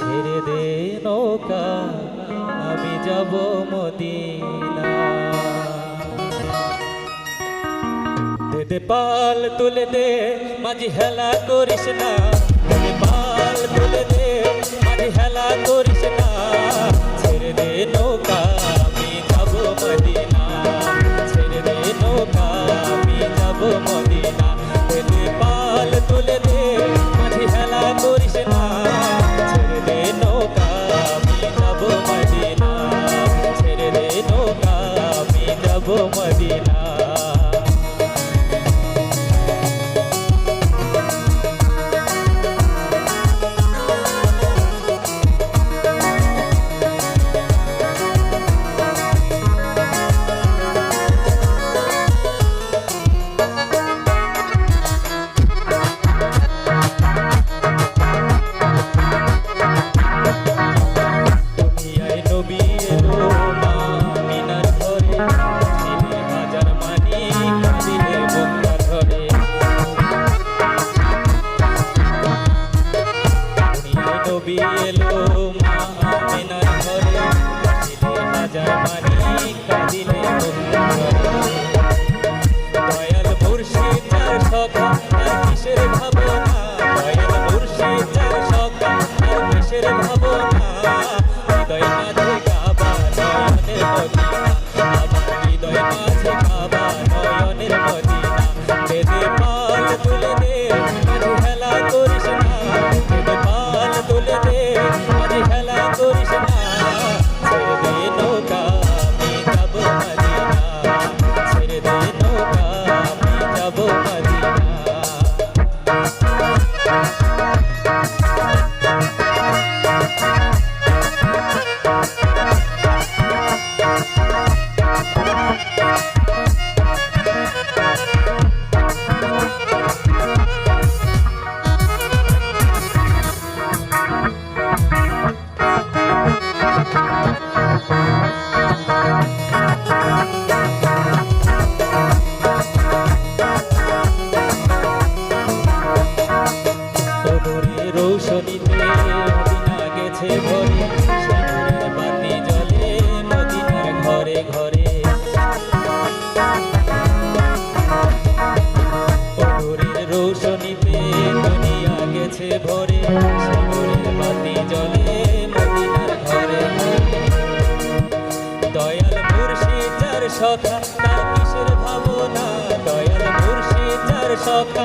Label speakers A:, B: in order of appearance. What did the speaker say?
A: ছেড়ে দে নৌকা আমি যাব মদিনা। দে দে পাল তুলে দে মাঝি হেলা করিস না, দে দে পাল তুলে দে মাঝি হেলা করিস না, ছেড়ে দে নৌকা আমি যাব মদিনা, ছেড়ে দে নৌকা আমি যাব মদিনা। দে দে পাল তুলে দে মাঝি হেলা করিস না, ছেড়ে দে নৌকা আমি যাব মদিনা, ছেড়ে দে নৌকা আমি যাব মদিনা। নবী এলো মা আমিনার ঘরে, দিলে হাজার মানি কাঁদিলে দয়াল মুর্শিদ চার সখা তার কিসের ভাবনা, দয়াল মুর্শিদ চার সখা তার কিসের ভাবনা, হৃদয় মাঝে কাবা নয়নের মদিনা, আমার হৃদয় মাঝে কাবা নয়নের মদিনা। দে দে পাল তুলে দে মাঝে হেলা করিস না, দে দে পাল তুলে দে মাঝে হেলা করিস না, ছেড়ে দে নৌকা আমি যাব মদিনা, ছেড়ে দে নৌকা আমি যাব মদিনা। রৌশনীতে মদিনা গেছে ভরে, সিঁদুরের বাতি জ্বলে মদিনার ঘরে ঘরে, অদূরের রৌশনীতে দুনিয়া গেছে ভরে, সিঁদুরের বাতি জ্বলে মদিনার ঘরে ঘরে। দয়াল মুর্শিদ যার সখা তার কিসের ভাবনা, দয়াল মুর্শিদ যার সখা